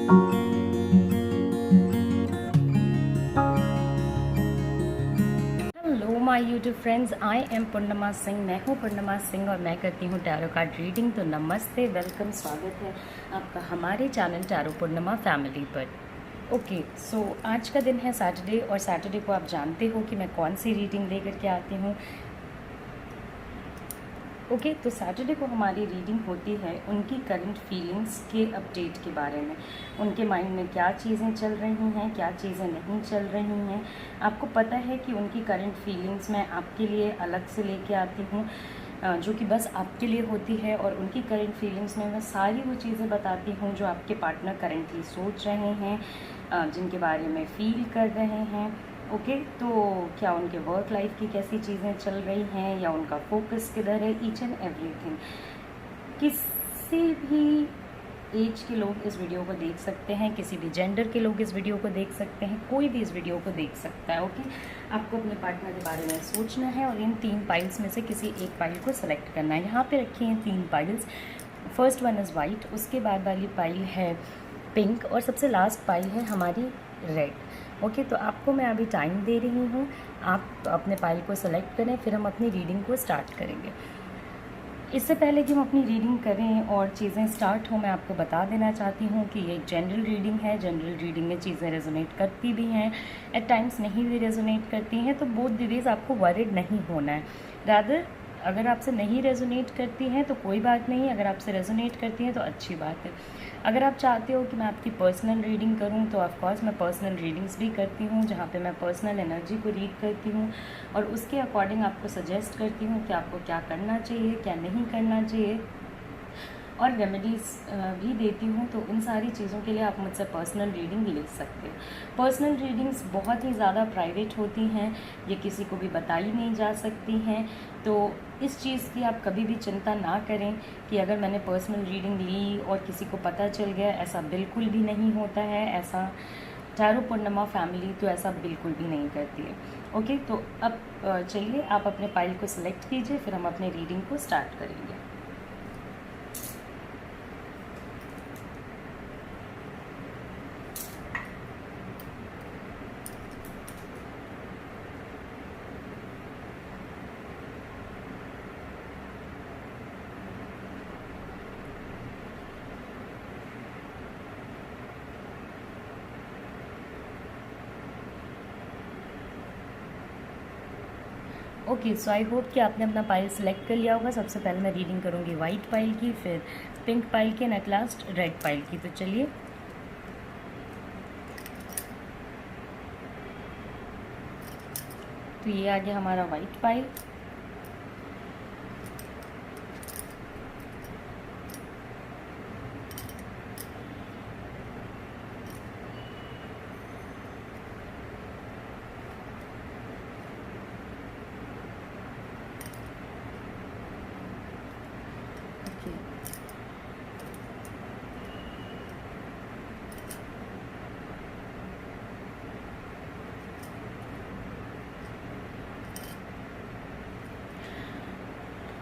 Hello my YouTube friends, I am Purnima Singh. मैं हूँ पूर्णिमा सिंह और मैं करती हूँ टैरो कार्ड रीडिंग। तो नमस्ते, वेलकम, स्वागत है आपका हमारे चैनल टैरो पूर्णिमा फैमिली पर। ओके, सो आज का दिन है सैटरडे और सैटरडे को आप जानते हो कि मैं कौन सी रीडिंग लेकर के आती हूँ। ओके, तो सैटरडे को हमारी रीडिंग होती है उनकी करंट फीलिंग्स के अपडेट के बारे में। उनके माइंड में क्या चीज़ें चल रही हैं, क्या चीज़ें नहीं चल रही हैं। आपको पता है कि उनकी करंट फीलिंग्स मैं आपके लिए अलग से लेके आती हूँ, जो कि बस आपके लिए होती है। और उनकी करंट फीलिंग्स में मैं सारी वो चीज़ें बताती हूँ जो आपके पार्टनर करंटली सोच रहे हैं, जिनके बारे में फील कर रहे हैं। ओके, तो क्या उनके वर्क लाइफ की कैसी चीज़ें चल रही हैं या उनका फोकस किधर है, ईच एंड एवरीथिंग। किसी भी एज के लोग इस वीडियो को देख सकते हैं, किसी भी जेंडर के लोग इस वीडियो को देख सकते हैं, कोई भी इस वीडियो को देख सकता है। ओके, आपको अपने पार्टनर के बारे में सोचना है और इन 3 पाइल्स में से किसी एक पाइल को सेलेक्ट करना है। यहाँ पे रखी हैं 3 piles. First one is white, उसके बाद वाली पाइल है पिंक और सबसे लास्ट पाइल है हमारी रेड। ओके, तो आपको मैं अभी टाइम दे रही हूँ, आप अपने पाइल को सेलेक्ट करें, फिर हम अपनी रीडिंग को स्टार्ट करेंगे। इससे पहले कि हम अपनी रीडिंग करें और चीज़ें स्टार्ट हो, मैं आपको बता देना चाहती हूँ कि ये एक जनरल रीडिंग है। जनरल रीडिंग में चीज़ें रेजोनेट करती भी हैं, एट टाइम्स नहीं भी रेजोनेट करती हैं, तो बोथ द वेज आपको वरिड नहीं होना है। रादर अगर आपसे नहीं रेजोनेट करती हैं तो कोई बात नहीं, अगर आपसे रेजोनेट करती हैं तो अच्छी बात है। अगर आप चाहते हो कि मैं आपकी पर्सनल रीडिंग करूं तो ऑफ कोर्स मैं पर्सनल रीडिंग्स भी करती हूं, जहां पे मैं पर्सनल एनर्जी को रीड करती हूं और उसके अकॉर्डिंग आपको सजेस्ट करती हूं कि आपको क्या करना चाहिए, क्या नहीं करना चाहिए, और रेमेडीज़ भी देती हूँ। तो इन सारी चीज़ों के लिए आप मुझसे पर्सनल रीडिंग ले सकते हो। पर्सनल रीडिंग्स बहुत ही ज़्यादा प्राइवेट होती हैं, ये किसी को भी बताई नहीं जा सकती हैं। तो इस चीज़ की आप कभी भी चिंता ना करें कि अगर मैंने पर्सनल रीडिंग ली और किसी को पता चल गया, ऐसा बिल्कुल भी नहीं होता है। ऐसा टैरो पूर्णिमा फैमिली तो ऐसा बिल्कुल भी नहीं करती है। ओके, तो अब चलिए आप अपने पाइल को सिलेक्ट कीजिए, फिर हम अपने रीडिंग को स्टार्ट करेंगे। ओके, सो आई होप कि आपने अपना पाइल सेलेक्ट कर लिया होगा। सबसे पहले मैं रीडिंग करूँगी वाइट पाइल की, फिर पिंक पाइल की, एट लास्ट रेड पाइल की। तो चलिए, तो ये आ गया हमारा वाइट पाइल।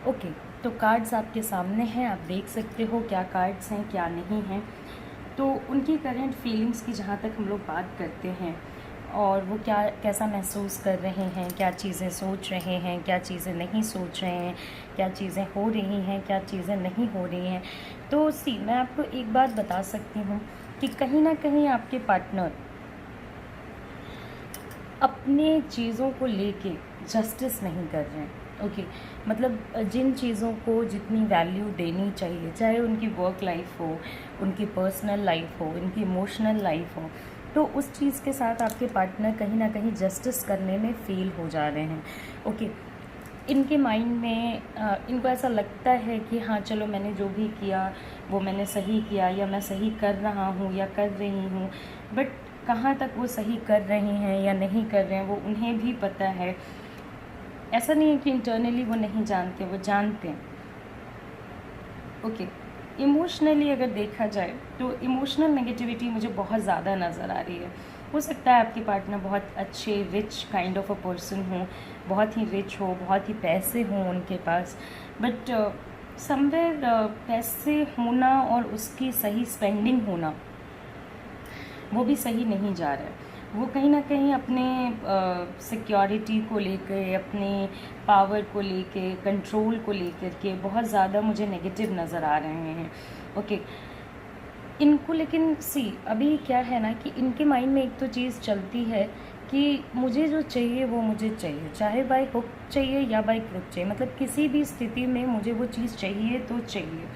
ओके, तो कार्ड्स आपके सामने हैं, आप देख सकते हो क्या कार्ड्स हैं क्या नहीं हैं। तो उनकी करंट फीलिंग्स की जहाँ तक हम लोग बात करते हैं और वो क्या कैसा महसूस कर रहे हैं, क्या चीज़ें सोच रहे हैं, क्या चीज़ें नहीं सोच रहे हैं, क्या चीज़ें हो रही हैं, क्या चीज़ें नहीं हो रही हैं। तो मैं आपको एक बात बता सकती हूँ कि कहीं ना कहीं आपके पार्टनर अपने चीज़ों को लेके जस्टिस नहीं कर रहे हैं। ओके, मतलब जिन चीज़ों को जितनी वैल्यू देनी चाहिए, चाहे उनकी वर्क लाइफ हो, उनकी पर्सनल लाइफ हो, उनकी इमोशनल लाइफ हो, तो उस चीज़ के साथ आपके पार्टनर कहीं ना कहीं जस्टिस करने में फेल हो जा रहे हैं। ओके, इनके माइंड में इनको ऐसा लगता है कि हाँ चलो मैंने जो भी किया वो मैंने सही किया या मैं सही कर रहा हूँ या कर रही हूँ, बट कहाँ तक वो सही कर रहे हैं या नहीं कर रहे हैं वो उन्हें भी पता है। ऐसा नहीं है कि इंटरनली वो नहीं जानते, वो जानते हैं। ओके, इमोशनली अगर देखा जाए तो इमोशनल नेगेटिविटी मुझे बहुत ज़्यादा नज़र आ रही है। हो सकता है आपके पार्टनर बहुत अच्छे rich kind of a person हो, बहुत ही रिच हो, बहुत ही पैसे हों उनके पास, बट समवेयर पैसे होना और उसकी सही स्पेंडिंग होना वो भी सही नहीं जा रहा है। वो कहीं ना कहीं अपने सिक्योरिटी को लेकर, अपने पावर को लेकर, कंट्रोल को लेकर के बहुत ज़्यादा मुझे नेगेटिव नज़र आ रहे हैं। ओके, इनको लेकिन अभी क्या है ना कि इनके माइंड में एक तो चीज़ चलती है कि मुझे जो चाहिए वो मुझे चाहिए, चाहे बाय हुक चाहिए या बाय क्रुक चाहिए, मतलब किसी भी स्थिति में मुझे वो चीज़ चाहिए तो चाहिए।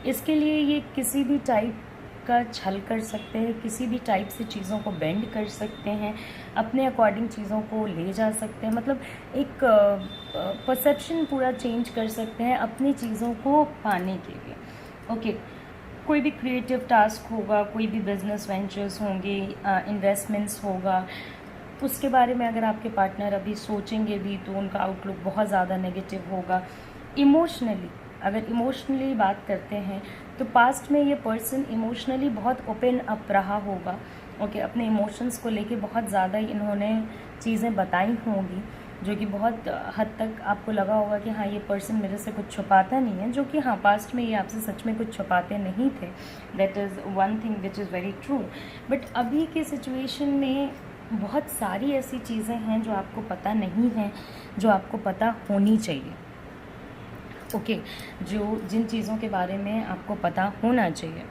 इसके लिए ये किसी भी टाइप का छल कर सकते हैं, किसी भी टाइप से चीज़ों को बेंड कर सकते हैं, अपने अकॉर्डिंग चीज़ों को ले जा सकते हैं, मतलब एक परसेप्शन पूरा चेंज कर सकते हैं अपनी चीज़ों को पाने के लिए। ओके, कोई भी क्रिएटिव टास्क होगा, कोई भी बिजनेस वेंचर्स होंगे, इन्वेस्टमेंट्स होगा, उसके बारे में अगर आपके पार्टनर अभी सोचेंगे भी तो उनका आउटलुक बहुत ज़्यादा नेगेटिव होगा। इमोशनली, अगर इमोशनली बात करते हैं तो पास्ट में ये पर्सन इमोशनली बहुत ओपन अप रहा होगा। ओके, अपने इमोशंस को लेके बहुत ज़्यादा इन्होंने चीज़ें बताई होंगी, जो कि बहुत हद तक आपको लगा होगा कि हाँ, ये पर्सन मेरे से कुछ छुपाता नहीं है, जो कि हाँ, पास्ट में ये आपसे सच में कुछ छुपाते नहीं थे। That is one thing which is very true. But अभी के सिचुएशन में बहुत सारी ऐसी चीज़ें हैं जो आपको पता नहीं हैं, जो आपको पता होनी चाहिए। ओके, जो जिन चीज़ों के बारे में आपको पता होना चाहिए।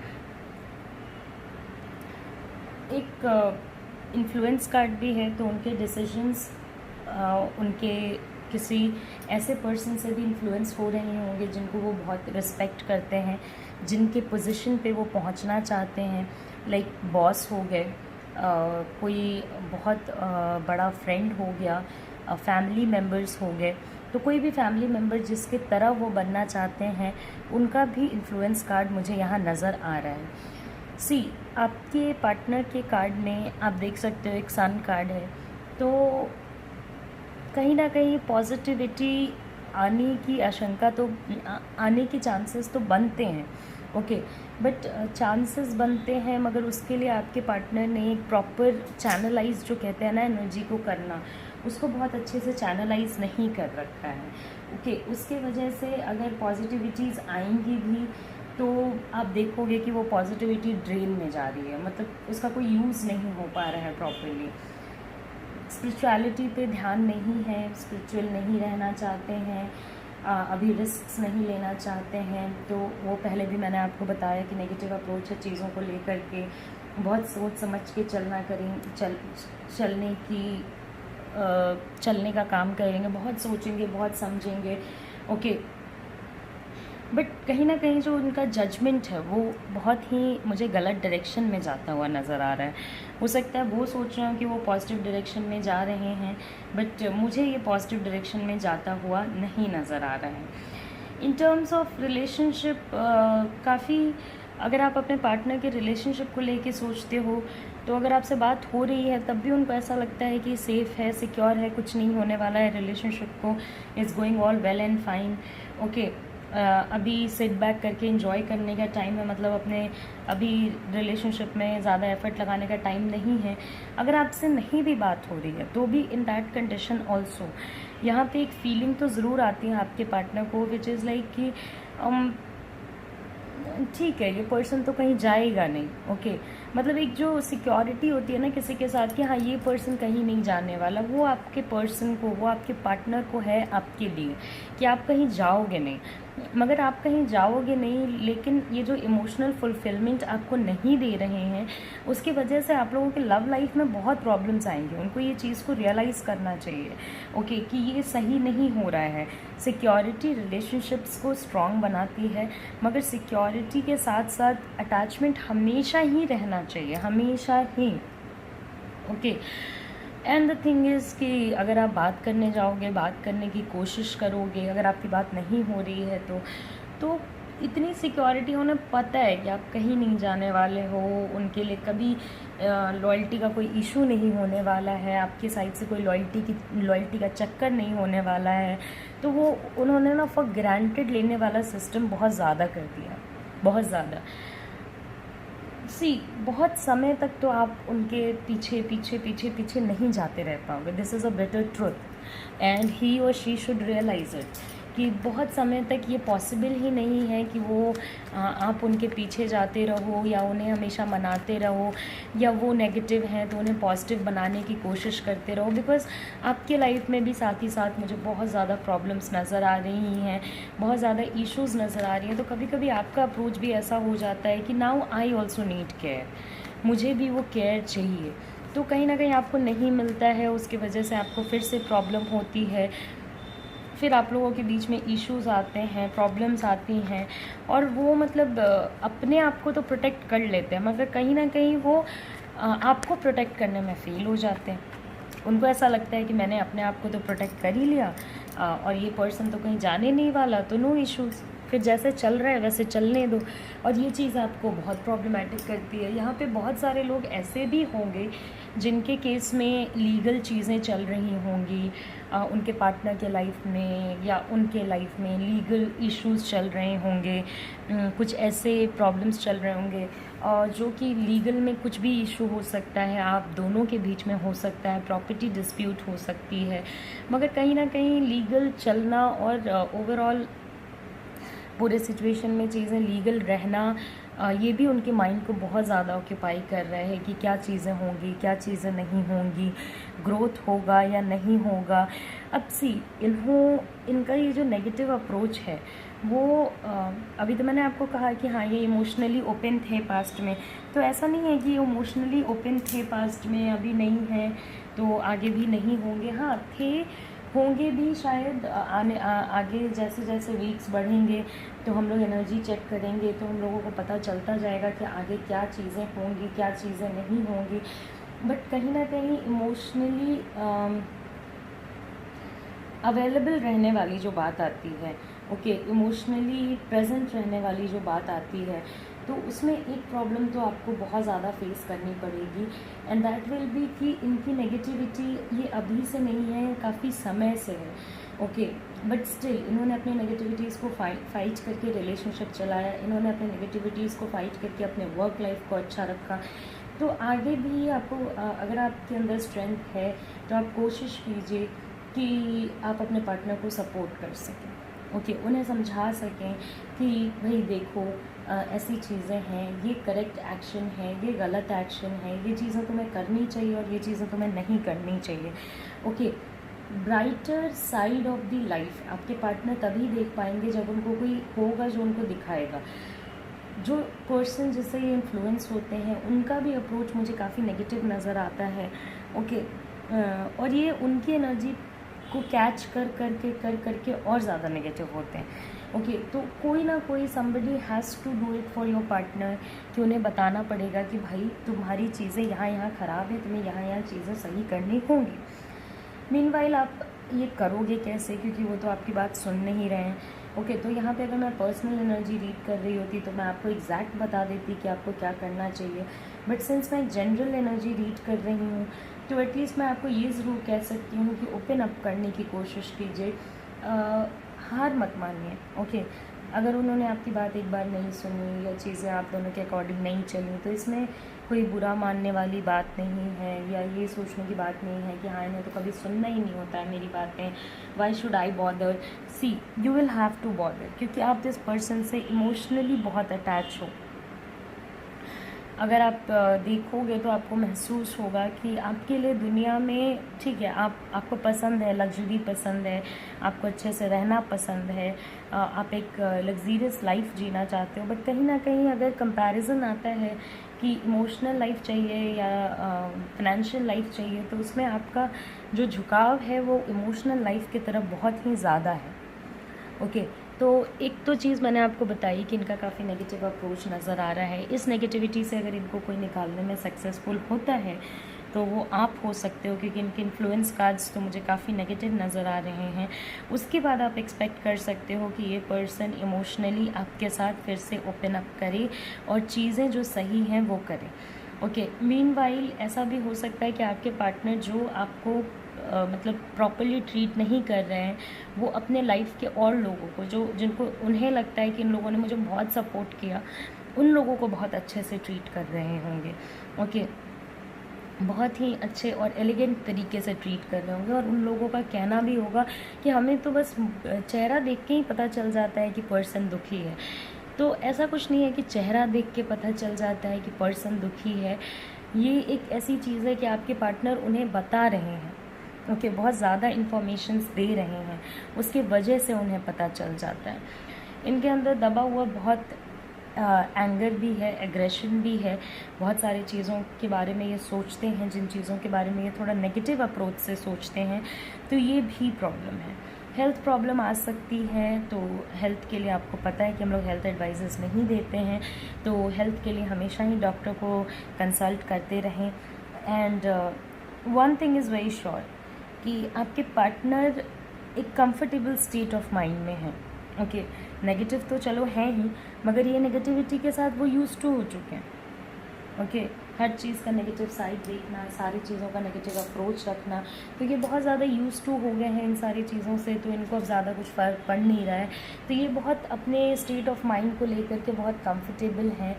एक इन्फ्लुएंस कार्ड भी है, तो उनके डिसीजंस उनके किसी ऐसे पर्सन से भी इन्फ्लुएंस हो रहे होंगे जिनको वो बहुत रिस्पेक्ट करते हैं, जिनके पोजीशन पे वो पहुंचना चाहते हैं, लाइक बॉस हो गए, कोई बहुत बड़ा फ्रेंड हो गया, फैमिली मेम्बर्स हो गए। तो कोई भी फैमिली मेम्बर जिसके तरह वो बनना चाहते हैं, उनका भी इन्फ्लुएंस कार्ड मुझे यहाँ नज़र आ रहा है। आपके पार्टनर के कार्ड में आप देख सकते हो एक सन कार्ड है, तो कहीं ना कहीं पॉजिटिविटी आने की आशंका तो आने के चांसेस तो बनते हैं। ओके, बट चांसेस बनते हैं, मगर उसके लिए आपके पार्टनर ने एक प्रॉपर चैनलाइज, जो कहते हैं ना एनर्जी को करना, उसको बहुत अच्छे से चैनलाइज नहीं कर रखा है। ओके, उसके वजह से अगर पॉजिटिविटीज़ आएंगी भी तो आप देखोगे कि वो पॉजिटिविटी ड्रेन में जा रही है, मतलब उसका कोई यूज़ नहीं हो पा रहा है प्रॉपरली। स्पिरिचुअलिटी पे ध्यान नहीं है, स्पिरिचुअल नहीं रहना चाहते हैं, अभी रिस्क्स नहीं लेना चाहते हैं। तो वो पहले भी मैंने आपको बताया कि नेगेटिव अप्रोच है चीज़ों को लेकर के, बहुत सोच समझ के चलना चलने का काम करेंगे, बहुत सोचेंगे, बहुत समझेंगे। ओके, बट कहीं ना कहीं जो उनका जजमेंट है वो बहुत ही मुझे गलत डायरेक्शन में जाता हुआ नज़र आ रहा है। हो सकता है वो सोच रहे हो कि वो पॉजिटिव डायरेक्शन में जा रहे हैं, बट मुझे ये पॉजिटिव डायरेक्शन में जाता हुआ नहीं नज़र आ रहा है। इन टर्म्स ऑफ रिलेशनशिप, काफ़ी अगर आप अपने पार्टनर के रिलेशनशिप को लेके सोचते हो, तो अगर आपसे बात हो रही है तब भी उनको ऐसा लगता है कि सेफ़ है, सिक्योर है, कुछ नहीं होने वाला है, रिलेशनशिप को is going all well and fine. Okay, अभी सिट बैक करके एंजॉय करने का टाइम है, मतलब अपने अभी रिलेशनशिप में ज़्यादा एफर्ट लगाने का टाइम नहीं है। अगर आपसे नहीं भी बात हो रही है तो भी इन दैट कंडीशन ऑल्सो यहाँ पे एक फीलिंग तो ज़रूर आती है आपके पार्टनर को, विच इज़ लाइक कि ठीक है, ये पर्सन तो कहीं जाएगा नहीं। ओके, मतलब एक जो सिक्योरिटी होती है ना किसी के साथ कि हाँ, ये पर्सन कहीं नहीं जाने वाला, वो आपके पर्सन को, वो आपके पार्टनर को है आपके लिए कि आप कहीं जाओगे नहीं। मगर आप कहीं जाओगे नहीं, लेकिन ये जो इमोशनल फुलफिलमेंट आपको नहीं दे रहे हैं, उसकी वजह से आप लोगों के लव लाइफ में बहुत प्रॉब्लम्स आएंगे। उनको ये चीज़ को रियलाइज़ करना चाहिए, ओके, कि ये सही नहीं हो रहा है। सिक्योरिटी रिलेशनशिप्स को स्ट्रॉन्ग बनाती है, मगर सिक्योरिटी के साथ साथ अटैचमेंट हमेशा ही रहना चाहिए, हमेशा ही। Okay, and the thing is कि अगर आप बात करने जाओगे, बात करने की कोशिश करोगे, अगर आपकी बात नहीं हो रही है तो इतनी सिक्योरिटी उन्हें पता है कि आप कहीं नहीं जाने वाले हो, उनके लिए कभी लॉयल्टी का कोई इशू नहीं होने वाला है, आपकी साइड से कोई लॉयल्टी का चक्कर नहीं होने वाला है। तो वो उन्होंने ना फॉर ग्रांटेड लेने वाला सिस्टम बहुत ज़्यादा कर दिया, बहुत ज़्यादा। बहुत समय तक तो आप उनके पीछे नहीं जाते रह पाओगे। This is a better truth, and he और शी शुड रियलाइज इट कि बहुत समय तक ये पॉसिबल ही नहीं है कि वो आप उनके पीछे जाते रहो या उन्हें हमेशा मनाते रहो, या वो नेगेटिव हैं तो उन्हें पॉजिटिव बनाने की कोशिश करते रहो। बिकॉज़ आपके लाइफ में भी साथ ही साथ मुझे बहुत ज़्यादा प्रॉब्लम्स नज़र आ रही हैं, बहुत ज़्यादा इश्यूज़ नज़र आ रही हैं। तो कभी कभी आपका अप्रोच भी ऐसा हो जाता है कि now I also need care, मुझे भी वो केयर चाहिए। तो कहीं ना कहीं आपको नहीं मिलता है, उसकी वजह से आपको फिर से प्रॉब्लम होती है, फिर आप लोगों के बीच में इश्यूज़ आते हैं, प्रॉब्लम्स आती हैं, और वो मतलब अपने आप को तो प्रोटेक्ट कर लेते हैं मगर कहीं ना कहीं वो आपको प्रोटेक्ट करने में फ़ेल हो जाते हैं। उनको ऐसा लगता है कि मैंने अपने आप को तो प्रोटेक्ट कर ही लिया और ये पर्सन तो कहीं जाने नहीं वाला, तो नो इश्यूज़, फिर जैसे चल रहा है वैसे चलने दो। और ये चीज़ आपको बहुत प्रॉब्लमेटिक करती है। यहाँ पे बहुत सारे लोग ऐसे भी होंगे जिनके केस में लीगल चीज़ें चल रही होंगी, उनके पार्टनर के लाइफ में या उनके लाइफ में लीगल इश्यूज़ चल रहे होंगे, कुछ ऐसे प्रॉब्लम्स चल रहे होंगे जो कि लीगल में कुछ भी इशू हो सकता है, आप दोनों के बीच में हो सकता है, प्रॉपर्टी डिस्प्यूट हो सकती है। मगर कहीं ना कहीं लीगल चलना और ओवरऑल पूरे सिचुएशन में चीज़ें लीगल रहना, ये भी उनके माइंड को बहुत ज़्यादा ऑक्यूपाई कर रहा है कि क्या चीज़ें होंगी, क्या चीज़ें नहीं होंगी, ग्रोथ होगा या नहीं होगा। अब इनका ये जो नेगेटिव अप्रोच है वो अभी तो मैंने आपको कहा कि हाँ ये इमोशनली ओपन थे पास्ट में, तो ऐसा नहीं है कि इमोशनली ओपन थे पास्ट में, अभी नहीं है तो आगे भी नहीं होंगे। हाँ होंगे भी शायद आगे जैसे जैसे वीक्स बढ़ेंगे तो हम लोग एनर्जी चेक करेंगे तो हम लोगों को पता चलता जाएगा कि आगे क्या चीज़ें होंगी, क्या चीज़ें नहीं होंगी। बट कहीं ना कहीं इमोशनली अवेलेबल रहने वाली जो बात आती है, इमोशनली प्रेजेंट रहने वाली जो बात आती है, तो उसमें एक प्रॉब्लम तो आपको बहुत ज़्यादा फेस करनी पड़ेगी, एंड दैट विल बी कि इनकी नेगेटिविटी ये अभी से नहीं है, काफ़ी समय से है। बट स्टिल इन्होंने अपनी नेगेटिविटीज़ को फाइट करके रिलेशनशिप चलाया, इन्होंने अपनी नेगेटिविटीज़ को फाइट करके अपने वर्क लाइफ को अच्छा रखा। तो आगे भी आपको अगर आपके अंदर स्ट्रेंथ है तो आप कोशिश कीजिए कि आप अपने पार्टनर को सपोर्ट कर सकें, उन्हें समझा सकें कि भाई देखो ऐसी चीज़ें हैं, ये करेक्ट एक्शन है, ये गलत एक्शन है, ये चीज़ें तुम्हें करनी चाहिए और ये चीज़ें तुम्हें नहीं करनी चाहिए। Brighter side of the life आपके पार्टनर तभी देख पाएंगे जब उनको कोई होगा जो उनको दिखाएगा। जो पर्सन जिससे ये इन्फ्लुएंस होते हैं उनका भी अप्रोच मुझे काफ़ी नेगेटिव नज़र आता है। और ये उनकी एनर्जी को कैच कर करके और ज़्यादा नेगेटिव होते हैं। तो कोई ना कोई somebody has to do it for your partner, कि उन्हें बताना पड़ेगा कि भाई तुम्हारी चीज़ें यहाँ ख़राब है, तुम्हें यहाँ चीज़ें सही करनी होंगी। मीनवाइल आप ये करोगे कैसे, क्योंकि वो तो आपकी बात सुन नहीं रहे हैं। तो यहाँ पे अगर मैं पर्सनल एनर्जी रीड कर रही होती तो मैं आपको एग्जैक्ट बता देती कि आपको क्या करना चाहिए, बट सिंस मैं जनरल एनर्जी रीड कर रही हूँ तो एटलीस्ट मैं आपको ये ज़रूर कह सकती हूँ कि ओपन अप करने की कोशिश कीजिए, हार मत मानिए। अगर उन्होंने आपकी बात एक बार नहीं सुनी या चीज़ें आप दोनों के अकॉर्डिंग नहीं चली तो इसमें कोई बुरा मानने वाली बात नहीं है, या ये सोचने की बात नहीं है कि हाँ इन्हें तो कभी सुनना ही नहीं होता है मेरी बातें, why should I bother. See you will have to bother, क्योंकि आप जिस पर्सन से इमोशनली बहुत अटैच हो, अगर आप देखोगे तो आपको महसूस होगा कि आपके लिए दुनिया में ठीक है, आपको पसंद है, लग्जरी पसंद है, आपको अच्छे से रहना पसंद है, आप एक लग्जरियस लाइफ जीना चाहते हो, बट कहीं ना कहीं अगर कंपैरिजन आता है कि इमोशनल लाइफ चाहिए या फाइनेंशियल लाइफ चाहिए, तो उसमें आपका जो झुकाव है वो इमोशनल लाइफ की तरफ बहुत ही ज़्यादा है। तो एक तो चीज़ मैंने आपको बताई कि इनका काफ़ी नेगेटिव अप्रोच नज़र आ रहा है। इस नेगेटिविटी से अगर इनको कोई निकालने में सक्सेसफुल होता है तो वो आप हो सकते हो, क्योंकि इनके इन्फ्लुएंस कार्ड्स तो मुझे काफ़ी नेगेटिव नज़र आ रहे हैं। उसके बाद आप एक्सपेक्ट कर सकते हो कि ये पर्सन इमोशनली आपके साथ फिर से ओपन अप करे और चीज़ें जो सही हैं वो करे। मीनवाइल ऐसा भी हो सकता है कि आपके पार्टनर जो आपको मतलब प्रॉपर्ली ट्रीट नहीं कर रहे हैं, वो अपने लाइफ के और लोगों को जिनको उन्हें लगता है कि इन लोगों ने मुझे बहुत सपोर्ट किया, उन लोगों को बहुत अच्छे से ट्रीट कर रहे होंगे। बहुत ही अच्छे और एलिगेंट तरीके से ट्रीट कर रहे होंगे, और उन लोगों का कहना भी होगा कि हमें तो बस चेहरा देख के ही पता चल जाता है कि पर्सन दुखी है। तो ऐसा कुछ नहीं है कि चेहरा देख के पता चल जाता है कि पर्सन दुखी है। ये एक ऐसी चीज़ है कि आपके पार्टनर उन्हें बता रहे हैं, ओके, बहुत ज़्यादा इन्फॉर्मेशंस दे रहे हैं, उसके वजह से उन्हें पता चल जाता है। इनके अंदर दबा हुआ बहुत एंगर भी है, एग्रेशन भी है, बहुत सारी चीज़ों के बारे में ये सोचते हैं, जिन चीज़ों के बारे में ये थोड़ा नेगेटिव अप्रोच से सोचते हैं, तो ये भी प्रॉब्लम है। हेल्थ प्रॉब्लम आ सकती है, तो हेल्थ के लिए आपको पता है कि हम लोग हेल्थ एडवाइजेस नहीं देते हैं, तो हेल्थ के लिए हमेशा ही डॉक्टर को कंसल्ट करते रहें। And one thing is very sure कि आपके पार्टनर एक कंफर्टेबल स्टेट ऑफ माइंड में है, ओके। नेगेटिव तो चलो है ही, मगर ये नेगेटिविटी के साथ वो यूज़ टू हो चुके हैं, ओके। हर चीज़ का नेगेटिव साइड देखना, सारी चीज़ों का नेगेटिव अप्रोच रखना, तो ये बहुत ज़्यादा यूज़ टू हो गए हैं इन सारी चीज़ों से, तो इनको अब ज़्यादा कुछ फ़र्क पड़ नहीं रहा है। तो ये बहुत अपने स्टेट ऑफ माइंड को लेकर के बहुत कंफर्टेबल हैं,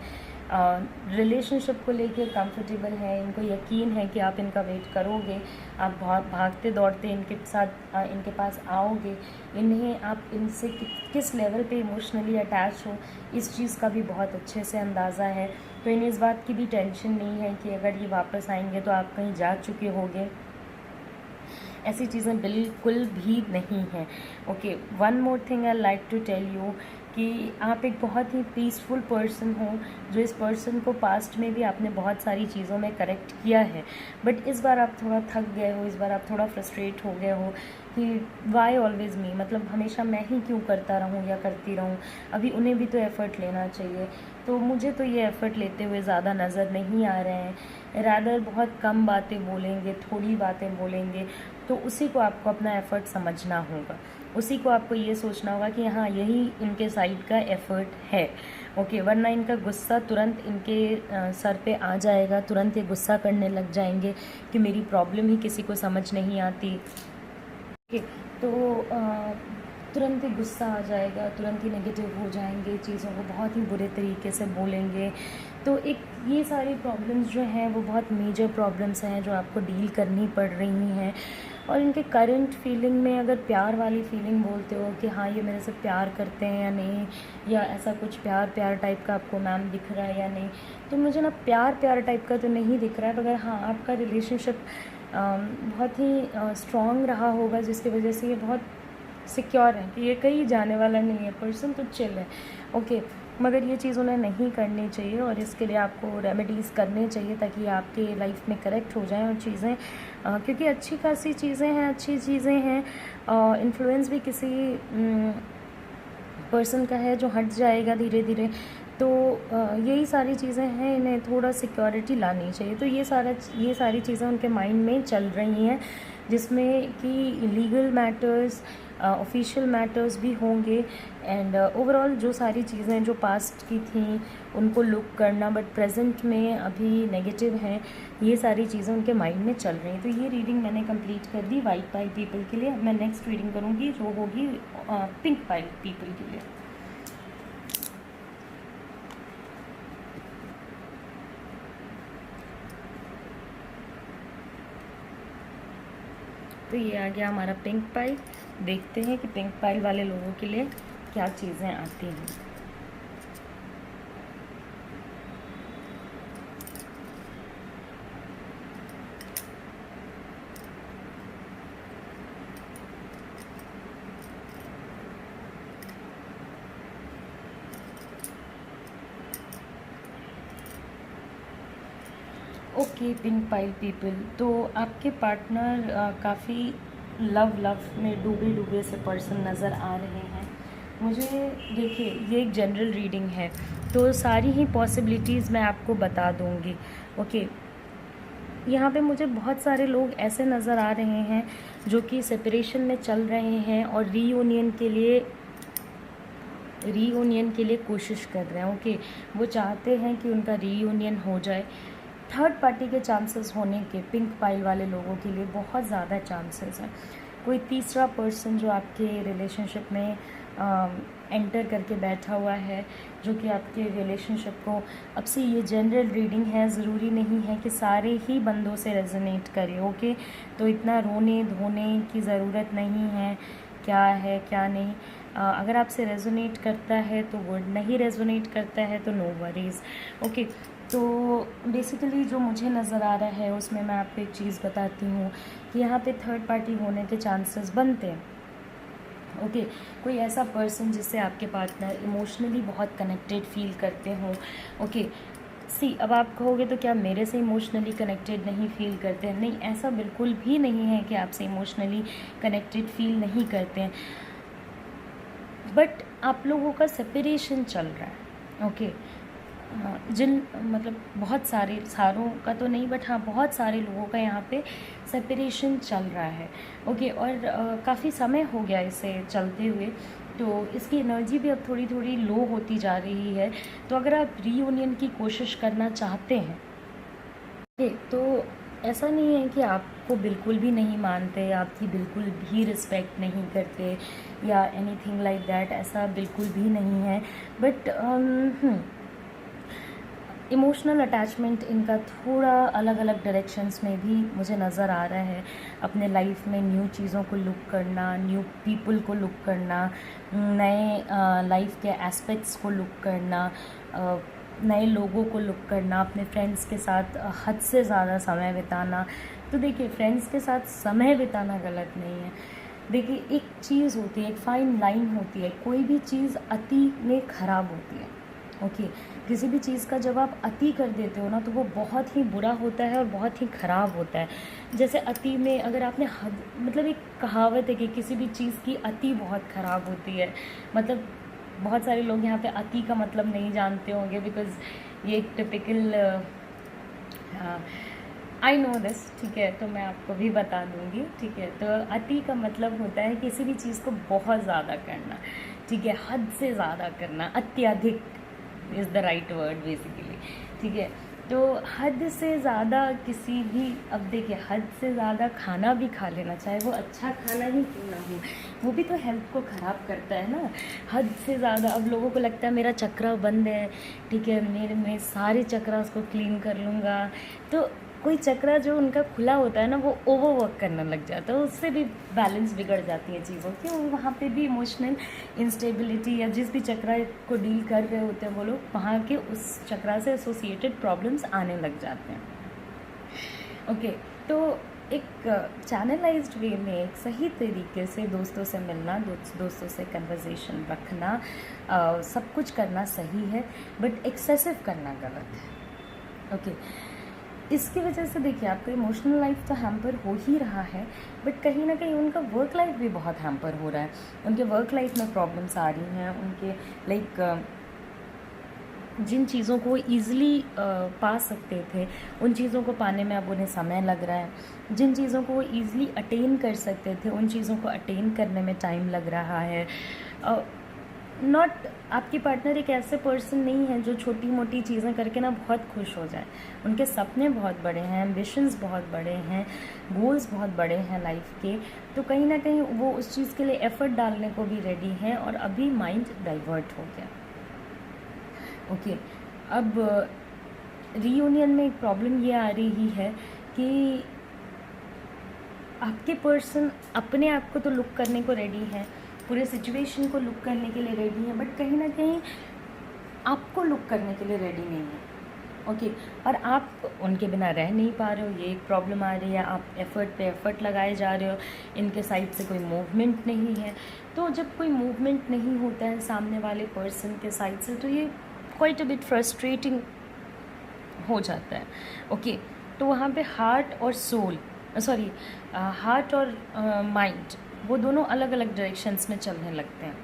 रिलेशनशिप को लेकर कंफर्टेबल है, इनको यकीन है कि आप इनका वेट करोगे, आप भागते दौड़ते इनके साथ इनके पास आओगे, इन्हें आप इनसे किस लेवल पे इमोशनली अटैच हो, इस चीज़ का भी बहुत अच्छे से अंदाज़ा है। तो इन्हें इस बात की भी टेंशन नहीं है कि अगर ये वापस आएंगे तो आप कहीं जा चुके होंगे, ऐसी चीज़ें बिल्कुल भी नहीं हैं, okay. One more thing I like to tell you कि आप एक बहुत ही पीसफुल पर्सन हो, जो इस पर्सन को पास्ट में भी आपने बहुत सारी चीज़ों में करेक्ट किया है, बट इस बार आप थोड़ा थक गए हो, इस बार आप थोड़ा फ्रस्ट्रेट हो गए हो कि वाई ऑलवेज़ मी, मतलब हमेशा मैं ही क्यों करता रहूँ या करती रहूँ, अभी उन्हें भी तो एफ़र्ट लेना चाहिए। तो मुझे तो ये एफ़र्ट लेते हुए ज़्यादा नज़र नहीं आ रहे हैं, रादर बहुत कम बातें बोलेंगे, थोड़ी बातें बोलेंगे, तो उसी को आपको अपना एफ़र्ट समझना होगा, उसी को आपको ये सोचना होगा कि हाँ, यही इनके साइड का एफ़र्ट है, ओके। वरना इनका गुस्सा तुरंत इनके सर पे आ जाएगा, तुरंत ये गुस्सा करने लग जाएंगे कि मेरी प्रॉब्लम ही किसी को समझ नहीं आती, ओके। तो तुरंत ही गुस्सा आ जाएगा, तुरंत ही नेगेटिव हो जाएंगे, चीज़ों को बहुत ही बुरे तरीके से बोलेंगे। तो एक ये सारी प्रॉब्लम्स जो हैं वो बहुत मेजर प्रॉब्लम्स हैं जो आपको डील करनी पड़ रही हैं। और इनके करंट फीलिंग में अगर प्यार वाली फीलिंग बोलते हो कि हाँ, ये मेरे से प्यार करते हैं या नहीं, या ऐसा कुछ प्यार प्यार टाइप का आपको मैम दिख रहा है या नहीं, तो मुझे ना प्यार प्यार टाइप का तो नहीं दिख रहा है, मगर हाँ, आपका रिलेशनशिप बहुत ही स्ट्रॉन्ग रहा होगा, जिसकी वजह से ये बहुत सिक्योर है कि ये कहीं जाने वाला नहीं है, पर्सन तो चिल है, ओके। मगर ये चीज़ उन्हें नहीं करनी चाहिए, और इसके लिए आपको रेमेडीज़ करने चाहिए ताकि आपके लाइफ में करेक्ट हो जाएं और चीज़ें, क्योंकि अच्छी खासी चीज़ें हैं, अच्छी चीज़ें हैं, इन्फ्लुएंस भी किसी पर्सन का है जो हट जाएगा धीरे धीरे, तो यही सारी चीज़ें हैं, इन्हें थोड़ा सिक्योरिटी लानी चाहिए। तो ये सारी चीज़ें उनके माइंड में चल रही हैं, जिसमें कि लीगल मैटर्स, ऑफिशियल मैटर्स भी होंगे, एंड ओवरऑल जो सारी चीज़ें जो पास्ट की थी उनको लुक करना, बट प्रेजेंट में अभी नेगेटिव हैं, ये सारी चीज़ें उनके माइंड में चल रही हैं। तो ये रीडिंग मैंने कंप्लीट कर दी वाइट पाइल पीपल के लिए। मैं नेक्स्ट रीडिंग करूँगी जो होगी पिंक पाइल पीपल के लिए। तो ये आ गया हमारा पिंक पाइल। देखते हैं कि पिंक पाइल वाले लोगों के लिए क्या चीज़ें आती हैं। ओके, पिंक पाइल पीपल, तो आपके पार्टनर काफ़ी लव में डूबे से पर्सन नज़र आ रहे हैं मुझे। देखिए, ये एक जनरल रीडिंग है, तो सारी ही पॉसिबिलिटीज़ मैं आपको बता दूंगी, ओके। यहाँ पे मुझे बहुत सारे लोग ऐसे नज़र आ रहे हैं जो कि सेपरेशन में चल रहे हैं और रीयूनियन के लिए कोशिश कर रहे हैं, ओके। वो चाहते हैं कि उनका रीयूनियन हो जाए। थर्ड पार्टी के चांसेस होने के पिंक पाइल वाले लोगों के लिए बहुत ज़्यादा चांसेस हैं। कोई तीसरा पर्सन जो आपके रिलेशनशिप में एंटर करके बैठा हुआ है जो कि आपके रिलेशनशिप को, अब से ये जनरल रीडिंग है, ज़रूरी नहीं है कि सारे ही बंदों से रेजोनेट करे, ओके। तो इतना रोने धोने की ज़रूरत नहीं है क्या है क्या नहीं। अगर आपसे रेजोनेट करता है तो गुड, नहीं रेजोनेट करता है तो नो वरीज़, ओके। तो बेसिकली जो मुझे नज़र आ रहा है उसमें मैं आपको एक चीज़ बताती हूँ कि यहाँ पे थर्ड पार्टी होने के चांसेस बनते हैं, ओके। कोई ऐसा पर्सन जिससे आपके पार्टनर इमोशनली बहुत कनेक्टेड फील करते हों, ओके। सी, अब आप कहोगे तो क्या मेरे से इमोशनली कनेक्टेड नहीं फील करते हैं? नहीं, ऐसा बिल्कुल भी नहीं है कि आपसे इमोशनली कनेक्टेड फील नहीं करते हैं, बट आप लोगों का सेपरेशन चल रहा है, ओके। जिन मतलब बहुत सारे, सारों का तो नहीं बट हाँ बहुत सारे लोगों का यहाँ पे सेपरेशन चल रहा है, ओके। और काफ़ी समय हो गया इसे चलते हुए, तो इसकी एनर्जी भी अब थोड़ी थोड़ी लो होती जा रही है। तो अगर आप रीयूनियन की कोशिश करना चाहते हैं, ओके, तो ऐसा नहीं है कि आपको बिल्कुल भी नहीं मानते, आपकी बिल्कुल भी रिस्पेक्ट नहीं करते या एनीथिंग लाइक दैट, ऐसा बिल्कुल भी नहीं है। बट इमोशनल अटैचमेंट इनका थोड़ा अलग अलग डायरेक्शंस में भी मुझे नज़र आ रहा है। अपने लाइफ में न्यू चीज़ों को लुक करना, न्यू पीपल को लुक करना, नए लाइफ के एस्पेक्ट्स को लुक करना, नए लोगों को लुक करना, अपने फ्रेंड्स के साथ हद से ज़्यादा समय बिताना। तो देखिए, फ्रेंड्स के साथ समय बिताना गलत नहीं है। देखिए, एक चीज़ होती है, एक फ़ाइन लाइन होती है, कोई भी चीज़ अति में ख़राब होती है, ओके। किसी भी चीज़ का जब आप अति कर देते हो ना तो वो बहुत ही बुरा होता है और बहुत ही ख़राब होता है। जैसे अति में अगर आपने हद, मतलब एक कहावत है कि किसी भी चीज़ की अति बहुत ख़राब होती है। मतलब बहुत सारे लोग यहाँ पे अति का मतलब नहीं जानते होंगे, बिकॉज़ ये एक टिपिकल आई नो दिस, ठीक है, तो मैं आपको भी बता दूँगी, ठीक है। तो अति का मतलब होता है किसी भी चीज़ को बहुत ज़्यादा करना, ठीक है, हद से ज़्यादा करना, अत्यधिक is the right word basically, ठीक है। तो हद से ज़्यादा किसी भी, अब देखिए, हद से ज़्यादा खाना भी खा लेना, चाहे वो अच्छा खाना ही क्यों ना हो, वो भी तो हेल्थ को ख़राब करता है ना। हद से ज़्यादा, अब लोगों को लगता है मेरा चक्रा बंद है, ठीक है, मैं सारे चक्रास को क्लीन कर लूँगा, तो कोई चक्रा जो उनका खुला होता है ना वो ओवरवर्क करने लग जाता है, उससे भी बैलेंस बिगड़ जाती है चीज़ों की, और वहाँ पे भी इमोशनल इंस्टेबिलिटी या जिस भी चक्रा को डील कर रहे होते हैं वो लोग, वहाँ के उस चक्रा से एसोसिएटेड प्रॉब्लम्स आने लग जाते हैं, ओके। तो एक चैनलाइज्ड वे में, एक सही तरीके से दोस्तों से मिलना, दोस्तों से कन्वर्सेशन रखना, सब कुछ करना सही है, बट एक्सेसिव करना गलत है, ओके। इसकी वजह से देखिए, आपका इमोशनल लाइफ तो हैम्पर हो ही रहा है, बट कहीं ना कहीं उनका वर्क लाइफ भी बहुत हैम्पर हो रहा है। उनके वर्क लाइफ में प्रॉब्लम्स आ रही हैं, उनके लाइक जिन चीज़ों को ईज़िली पा सकते थे उन चीज़ों को पाने में अब उन्हें समय लग रहा है, जिन चीज़ों को वो ईज़िली अटेन कर सकते थे उन चीज़ों को अटेन करने में टाइम लग रहा है। नॉट, आपकी पार्टनर एक ऐसे पर्सन नहीं है जो छोटी मोटी चीज़ें करके ना बहुत खुश हो जाए। उनके सपने बहुत बड़े हैं, एम्बिशंस बहुत बड़े हैं, गोल्स बहुत बड़े हैं लाइफ के, तो कहीं ना कहीं वो उस चीज़ के लिए एफ़र्ट डालने को भी रेडी हैं, और अभी माइंड डाइवर्ट हो गया, ओके। अब रीयूनियन में एक प्रॉब्लम ये आ रही है कि आपके पर्सन अपने आप को तो लुक करने को रेडी है, पूरे सिचुएशन को लुक करने के लिए रेडी है, बट कहीं ना कहीं आपको लुक करने के लिए रेडी नहीं है, ओके। और आप उनके बिना रह नहीं पा रहे हो, ये एक प्रॉब्लम आ रही है। आप एफ़र्ट पे एफ़र्ट लगाए जा रहे हो, इनके साइड से कोई मूवमेंट नहीं है। तो जब कोई मूवमेंट नहीं होता है सामने वाले पर्सन के साइड से, तो ये क्वाइट अ बिट फ्रस्ट्रेटिंग हो जाता है, ओके। तो वहाँ पे हार्ट और सोल, सॉरी, हार्ट और माइंड, वो दोनों अलग अलग डायरेक्शंस में चलने लगते हैं।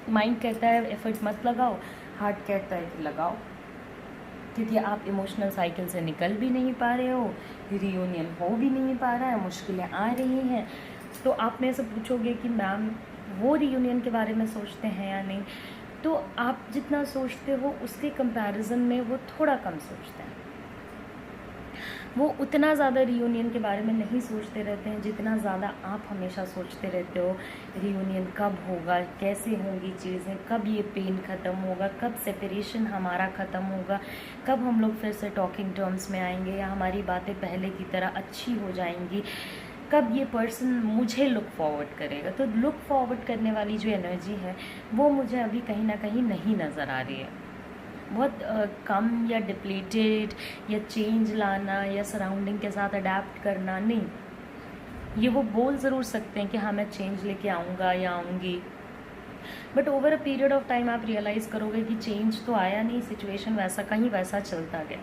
माइंड कहता है एफर्ट मत लगाओ, हार्ट कहता है कि लगाओ, क्योंकि आप इमोशनल साइकिल से निकल भी नहीं पा रहे हो, रियूनियन हो भी नहीं पा रहा है, मुश्किलें आ रही हैं। तो आप मेरे से पूछोगे कि मैम वो रियूनियन के बारे में सोचते हैं या नहीं, तो आप जितना सोचते हो उसके कंपैरिजन में वो थोड़ा कम सोचते हैं, वो उतना ज़्यादा रीयूनियन के बारे में नहीं सोचते रहते हैं जितना ज़्यादा आप हमेशा सोचते रहते हो रीयूनियन कब होगा, कैसे होंगी चीज़ें, कब ये पेन ख़त्म होगा, कब सेपरेशन हमारा ख़त्म होगा, कब हम लोग फिर से टॉकिंग टर्म्स में आएंगे या हमारी बातें पहले की तरह अच्छी हो जाएंगी, कब ये पर्सन मुझे लुक फॉरवर्ड करेगा। तो लुक फॉरवर्ड करने वाली जो एनर्जी है वो मुझे अभी कहीं ना कहीं नहीं नज़र आ रही है। बहुत कम या डिप्लीटेड या चेंज लाना या सराउंडिंग के साथ अडेप्ट करना नहीं। ये वो बोल ज़रूर सकते हैं कि हाँ मैं चेंज लेके आऊँगा या आऊँगी, but over a period of time आप रियलाइज़ करोगे कि चेंज तो आया नहीं, सिचुएशन वैसा कहीं वैसा चलता गया।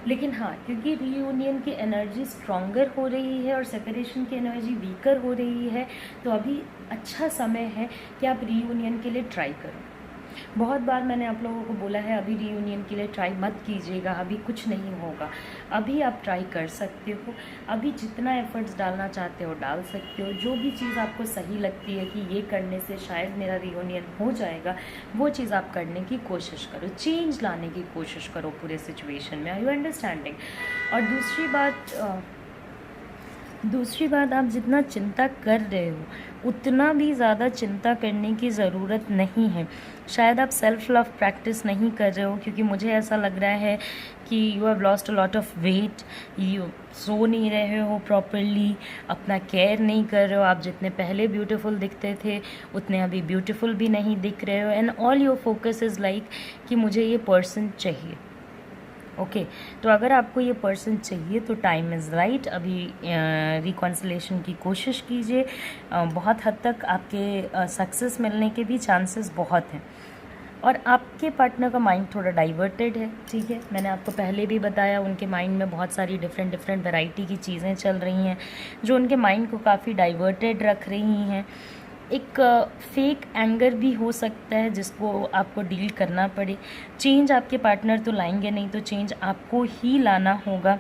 लेकिन हाँ, क्योंकि रीयूनियन की एनर्जी स्ट्रॉन्गर हो रही है और सेपरेशन की एनर्जी वीकर हो रही है, तो अभी अच्छा समय है कि आप रीयूनियन के लिए ट्राई करो। बहुत बार मैंने आप लोगों को बोला है अभी रीयूनियन के लिए ट्राई मत कीजिएगा, अभी कुछ नहीं होगा। अभी आप ट्राई कर सकते हो, अभी जितना एफर्ट्स डालना चाहते हो डाल सकते हो। जो भी चीज़ आपको सही लगती है कि ये करने से शायद मेरा रीयूनियन हो जाएगा, वो चीज़ आप करने की कोशिश करो, चेंज लाने की कोशिश करो पूरे सिचुएशन में। Are you understanding? और दूसरी बात आप जितना चिंता कर रहे हो उतना भी ज़्यादा चिंता करने की ज़रूरत नहीं है। शायद आप सेल्फ लव प्रैक्टिस नहीं कर रहे हो, क्योंकि मुझे ऐसा लग रहा है कि you have lost a lot of weight, you सो नहीं रहे हो प्रॉपरली, अपना केयर नहीं कर रहे हो। आप जितने पहले ब्यूटीफुल दिखते थे उतने अभी ब्यूटीफुल भी नहीं दिख रहे हो, and all your focus is like कि मुझे ये पर्सन चाहिए। ओके तो अगर आपको ये पर्सन चाहिए तो टाइम इज़ राइट, अभी रिकॉन्सिलेशन की कोशिश कीजिए। बहुत हद तक आपके सक्सेस मिलने के भी चांसेस बहुत हैं। और आपके पार्टनर का माइंड थोड़ा डाइवर्टेड है, ठीक है, मैंने आपको पहले भी बताया, उनके माइंड में बहुत सारी डिफरेंट वैरायटी की चीज़ें चल रही हैं जो उनके माइंड को काफ़ी डाइवर्टेड रख रही हैं। एक फेक एंगर भी हो सकता है जिसको आपको डील करना पड़े। चेंज आपके पार्टनर तो लाएंगे नहीं, तो चेंज आपको ही लाना होगा।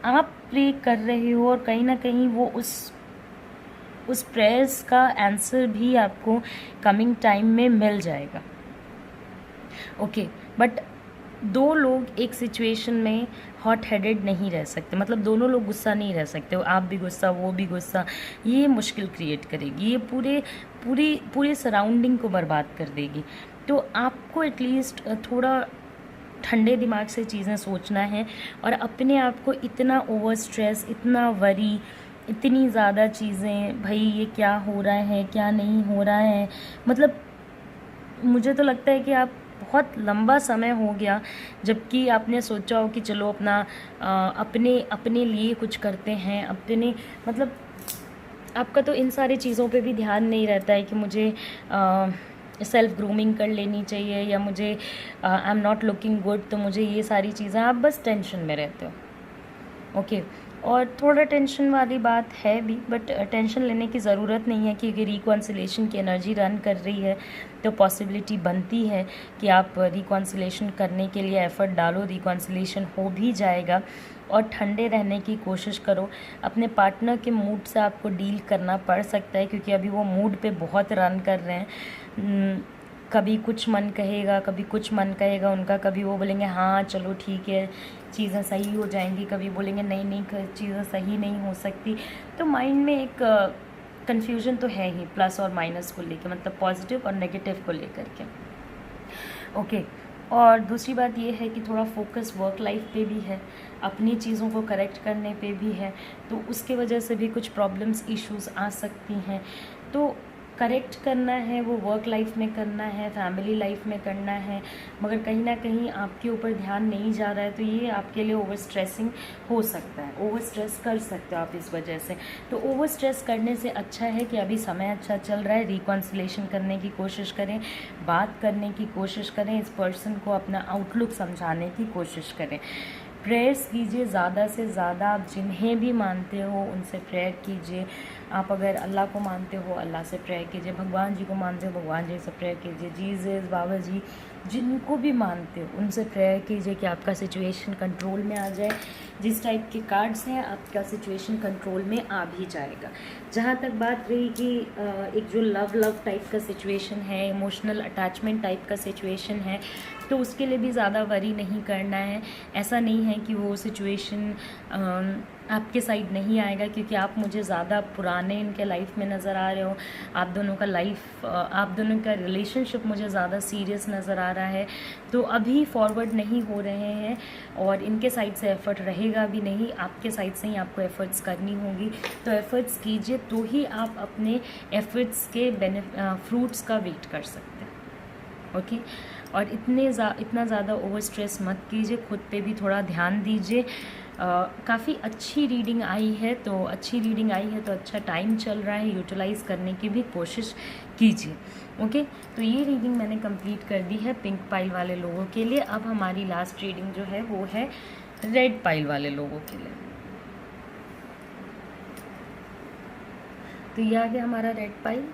आप प्रे कर रहे हो और कहीं ना कहीं वो उस प्रेयर्स का आंसर भी आपको कमिंग टाइम में मिल जाएगा। ओके बट दो लोग एक सिचुएशन में हॉट हेडेड नहीं रह सकते, मतलब दोनों लोग गुस्सा नहीं रह सकते, आप भी गुस्सा वो भी गुस्सा, ये मुश्किल क्रिएट करेगी, ये पूरे सराउंडिंग को बर्बाद कर देगी। तो आपको एटलीस्ट थोड़ा ठंडे दिमाग से चीज़ें सोचना है और अपने आप को इतना ओवर स्ट्रेस, इतना वरी, इतनी ज़्यादा चीज़ें, भाई ये क्या हो रहा है क्या नहीं हो रहा है, मतलब मुझे तो लगता है कि आप बहुत लंबा समय हो गया जबकि आपने सोचा हो कि चलो अपने लिए कुछ करते हैं, अपने मतलब आपका तो इन सारी चीज़ों पे भी ध्यान नहीं रहता है कि मुझे सेल्फ ग्रूमिंग कर लेनी चाहिए या मुझे I am not looking good, तो मुझे ये सारी चीज़ें, आप बस टेंशन में रहते हो। ओके और थोड़ा टेंशन वाली बात है भी, बट टेंशन लेने की ज़रूरत नहीं है क्योंकि रिकॉन्सिलेशन की एनर्जी रन कर रही है, तो पॉसिबिलिटी बनती है कि आप रिकॉन्सिलेशन करने के लिए एफ़र्ट डालो, रिकॉन्सिलेशन हो भी जाएगा। और ठंडे रहने की कोशिश करो। अपने पार्टनर के मूड से आपको डील करना पड़ सकता है क्योंकि अभी वो मूड पे बहुत रन कर रहे हैं। कभी कुछ मन कहेगा, कभी कुछ मन कहेगा उनका, कभी वो बोलेंगे हाँ चलो ठीक है चीज़ें सही हो जाएंगी, कभी बोलेंगे नहीं नहीं चीज़ें सही नहीं हो सकती। तो माइंड में एक कन्फ्यूजन तो है ही, प्लस और माइनस को लेकर, मतलब पॉजिटिव और नेगेटिव को लेकर के। ओके और दूसरी बात ये है कि थोड़ा फोकस वर्क लाइफ पे भी है, अपनी चीज़ों को करेक्ट करने पे भी है, तो उसके वजह से भी कुछ प्रॉब्लम्स इश्यूज आ सकती हैं। तो करेक्ट करना है वो वर्क लाइफ में करना है, फैमिली लाइफ में करना है, मगर कहीं ना कहीं आपके ऊपर ध्यान नहीं जा रहा है, तो ये आपके लिए ओवर स्ट्रेसिंग हो सकता है, ओवर स्ट्रेस कर सकते हो आप इस वजह से। तो ओवर स्ट्रेस करने से अच्छा है कि अभी समय अच्छा चल रहा है, रिकॉन्सिलेशन करने की कोशिश करें, बात करने की कोशिश करें, इस पर्सन को अपना आउटलुक समझाने की कोशिश करें, प्रेयर्स कीजिए ज़्यादा से ज़्यादा। आप जिन्हें भी मानते हो उनसे प्रेयर कीजिए। आप अगर अल्लाह को मानते हो अल्लाह से प्रेयर कीजिए, भगवान जी को मानते हो भगवान जी से प्रेयर कीजिए, जीसस बाबा जी जिनको भी मानते हो उनसे प्रेयर कीजिए कि आपका सिचुएशन कंट्रोल में आ जाए। जिस टाइप के कार्ड्स हैं आपका सिचुएशन कंट्रोल में आ भी जाएगा। जहाँ तक बात रही कि एक जो लव टाइप का सिचुएशन है, इमोशनल अटैचमेंट टाइप का सिचुएशन है, तो उसके लिए भी ज़्यादा वरी नहीं करना है। ऐसा नहीं है कि वो सिचुएशन आपके साइड नहीं आएगा, क्योंकि आप मुझे ज़्यादा पुराने इनके लाइफ में नज़र आ रहे हो। आप दोनों का रिलेशनशिप मुझे ज़्यादा सीरियस नज़र आ रहा है, तो अभी फॉरवर्ड नहीं हो रहे हैं और इनके साइड से एफ़र्ट रहेगा भी नहीं, आपके साइड से ही आपको एफ़र्ट्स करनी होगी। तो एफ़र्ट्स कीजिए तो ही आप अपने एफ़र्ट्स के फ्रूट्स का वेट कर सकते हैं। ओके, और इतना ज़्यादा ओवर स्ट्रेस मत कीजिए, खुद पे भी थोड़ा ध्यान दीजिए। काफ़ी अच्छी रीडिंग आई है, तो अच्छा टाइम चल रहा है, यूटिलाइज़ करने की भी कोशिश कीजिए। ओके, तो ये रीडिंग मैंने कंप्लीट कर दी है पिंक पाइल वाले लोगों के लिए। अब हमारी लास्ट रीडिंग जो है वो है रेड पाइल वाले लोगों के लिए। तो ये आ गया हमारा red pile.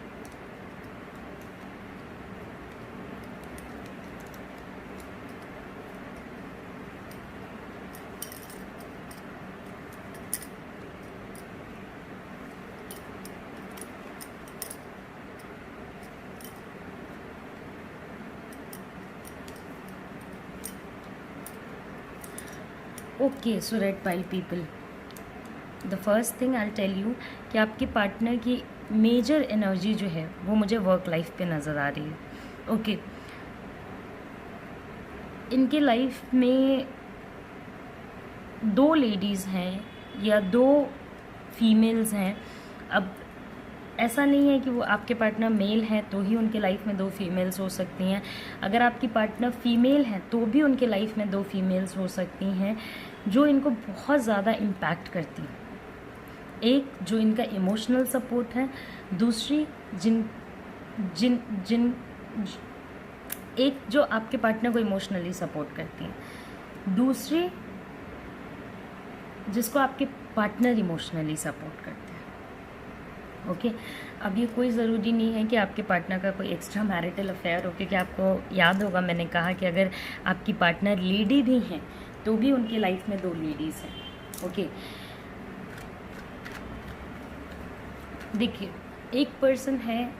Okay, so red pile people, the first thing I tell you कि आपके पार्टनर की मेजर एनर्जी जो है वो मुझे वर्क लाइफ पे नज़र आ रही है। ओके, इनके लाइफ में 2 लेडीज़ हैं या 2 फीमेल्स हैं। अब ऐसा नहीं है कि वो आपके पार्टनर मेल हैं तो ही उनके लाइफ में 2 फीमेल्स हो सकती हैं। अगर आपकी पार्टनर फीमेल हैं तो भी उनके लाइफ में 2 फीमेल्स हो सकती हैं जो इनको बहुत ज़्यादा इम्पैक्ट करती हैं। एक जो इनका इमोशनल सपोर्ट है, दूसरी एक जो आपके पार्टनर को इमोशनली सपोर्ट करती हैं, दूसरी जिसको आपके पार्टनर इमोशनली सपोर्ट करते हैं। ओके, अब ये कोई ज़रूरी नहीं है कि आपके पार्टनर का कोई एक्स्ट्रा मैरिटल अफेयर हो, क्योंकि आपको याद होगा मैंने कहा कि अगर आपकी पार्टनर लेडी भी हैं तो भी उनके लाइफ में 2 लेडीज़ हैं। ओके, देखिए, एक पर्सन है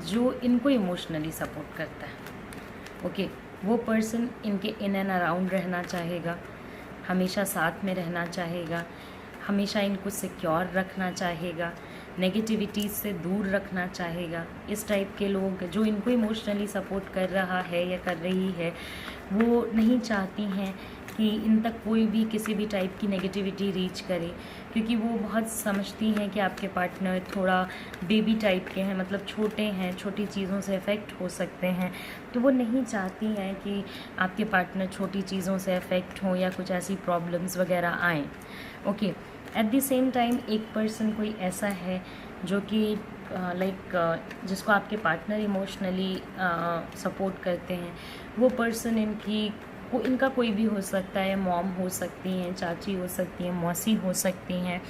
जो इनको इमोशनली सपोर्ट करता है। ओके, वो पर्सन इनके इन एंड अराउंड रहना चाहेगा, हमेशा साथ में रहना चाहेगा, हमेशा इनको सिक्योर रखना चाहेगा, नेगेटिविटी से दूर रखना चाहेगा। इस टाइप के लोग जो इनको इमोशनली सपोर्ट कर रहा है या कर रही है, वो नहीं चाहती हैं कि इन तक कोई भी किसी भी टाइप की नेगेटिविटी रीच करे, क्योंकि वो बहुत समझती हैं कि आपके पार्टनर थोड़ा बेबी टाइप के हैं, मतलब छोटे हैं, छोटी चीज़ों से अफेक्ट हो सकते हैं। तो वो नहीं चाहती हैं कि आपके पार्टनर छोटी चीज़ों से अफेक्ट हों या कुछ ऐसी प्रॉब्लम्स वगैरह आएँ। Okay, at the same time एक पर्सन कोई ऐसा है जो कि जिसको आपके पार्टनर इमोशनली सपोर्ट करते हैं। वो पर्सन इनका कोई भी हो सकता है, मॉम हो सकती हैं, चाची हो सकती हैं, मौसी हो सकती हैं,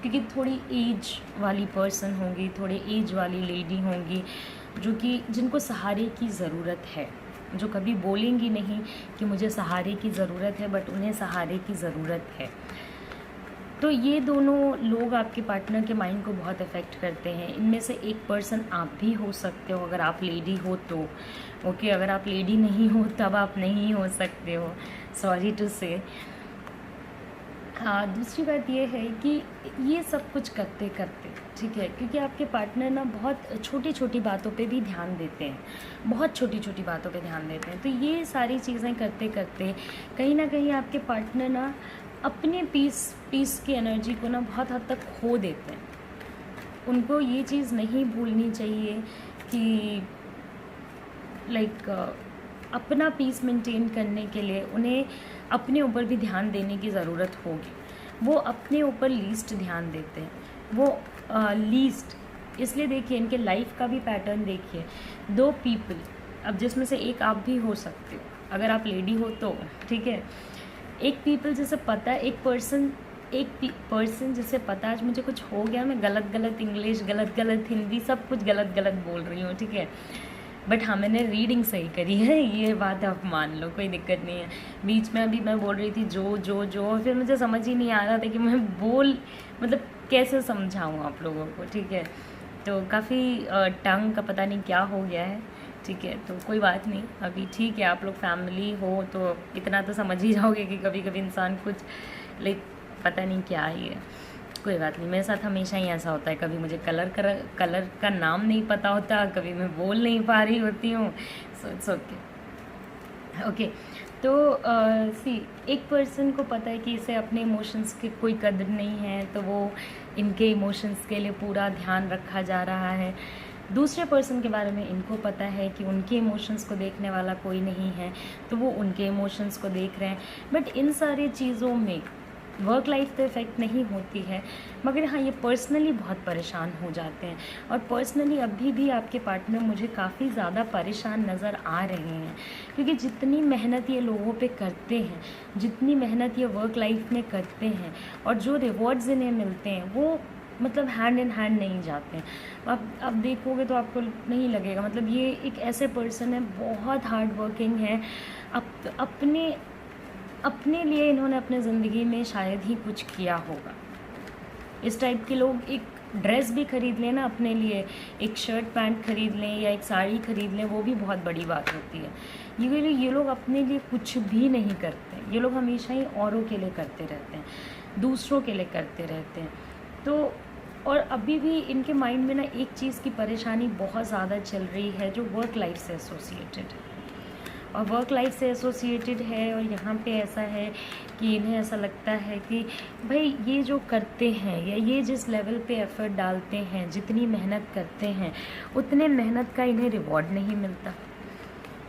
क्योंकि थोड़ी एज वाली पर्सन होंगी, थोड़ी एज वाली लेडी होंगी जो कि जिनको सहारे की ज़रूरत है, जो कभी बोलेंगी नहीं कि मुझे सहारे की ज़रूरत है, बट उन्हें सहारे की ज़रूरत है। तो ये दोनों लोग आपके पार्टनर के माइंड को बहुत अफेक्ट करते हैं। इनमें से एक पर्सन आप भी हो सकते हो अगर आप लेडी हो तो। ओके, अगर आप लेडी नहीं हो तब आप नहीं हो सकते हो, सॉरी टू से। हाँ, दूसरी बात ये है कि ये सब कुछ करते करते, ठीक है, क्योंकि आपके पार्टनर ना बहुत छोटी छोटी बातों पे भी ध्यान देते हैं, बहुत छोटी छोटी बातों पे ध्यान देते हैं। तो ये सारी चीज़ें करते करते कहीं ना कहीं आपके पार्टनर ना अपने पीस की एनर्जी को ना बहुत हद तक खो देते हैं। उनको ये चीज़ नहीं भूलनी चाहिए कि अपना पीस मेंटेन करने के लिए उन्हें अपने ऊपर भी ध्यान देने की ज़रूरत होगी। वो अपने ऊपर लीस्ट ध्यान देते हैं, वो लीस्ट इसलिए देखिए, इनके लाइफ का भी पैटर्न देखिए। 2 पीपल, अब जिसमें से एक आप भी हो सकते हो अगर आप लेडी हो तो, ठीक है। एक पीपल जिसे पता है, एक पर्सन जिसे पता है आज मुझे कुछ हो गया, मैं गलत इंग्लिश, गलत हिंदी, सब कुछ गलत बोल रही हूँ, ठीक है। बट हाँ, मैंने रीडिंग सही करी है, ये बात आप मान लो, कोई दिक्कत नहीं है। बीच में अभी मैं बोल रही थी जो जो जो, और फिर मुझे समझ ही नहीं आ रहा था कि मैं मतलब कैसे समझाऊँ आप लोगों को, ठीक है। तो काफ़ी टंग का पता नहीं क्या हो गया है, ठीक है। तो कोई बात नहीं, अभी ठीक है, आप लोग फैमिली हो तो इतना तो समझ ही जाओगे कि कभी कभी इंसान कुछ लाइक पता नहीं क्या ही है। कोई बात नहीं, मेरे साथ हमेशा ही ऐसा होता है, कभी मुझे कलर का नाम नहीं पता होता, कभी मैं बोल नहीं पा रही होती हूँ, सो इट्स ओके। ओके, तो सी एक पर्सन को पता है कि इसे अपने इमोशंस की कोई कदर नहीं है, तो वो इनके इमोशंस के लिए पूरा ध्यान रखा जा रहा है। दूसरे पर्सन के बारे में इनको पता है कि उनके इमोशंस को देखने वाला कोई नहीं है, तो वो उनके इमोशंस को देख रहे हैं। बट इन सारी चीज़ों में वर्क लाइफ तो इफ़ेक्ट नहीं होती है, मगर हाँ, ये पर्सनली बहुत परेशान हो जाते हैं। और पर्सनली अभी भी आपके पार्टनर मुझे काफ़ी ज़्यादा परेशान नज़र आ रहे हैं, क्योंकि जितनी मेहनत ये लोगों पे करते हैं, जितनी मेहनत ये वर्क लाइफ में करते हैं, और जो रिवॉर्ड्स इन्हें मिलते हैं वो मतलब हैंड इन हैंड नहीं जाते हैं। आप देखोगे तो आपको नहीं लगेगा, मतलब ये एक ऐसे पर्सन है, बहुत हार्ड वर्किंग है। अपने लिए इन्होंने अपने ज़िंदगी में शायद ही कुछ किया होगा। इस टाइप के लोग एक ड्रेस भी खरीद लें ना अपने लिए, एक शर्ट पैंट खरीद लें या एक साड़ी खरीद लें, वो भी बहुत बड़ी बात होती है। ये लोग अपने लिए कुछ भी नहीं करते, ये लोग हमेशा ही औरों के लिए करते रहते हैं, दूसरों के लिए करते रहते हैं। तो और अभी भी इनके माइंड में ना एक चीज़ की परेशानी बहुत ज़्यादा चल रही है, जो वर्क लाइफ से एसोसिएटेड है। और वर्क लाइफ से एसोसिएटेड है, और यहाँ पे ऐसा है कि इन्हें ऐसा लगता है कि भाई ये जो करते हैं, या ये जिस लेवल पे एफ़र्ट डालते हैं, जितनी मेहनत करते हैं, उतने मेहनत का इन्हें रिवॉर्ड नहीं मिलता।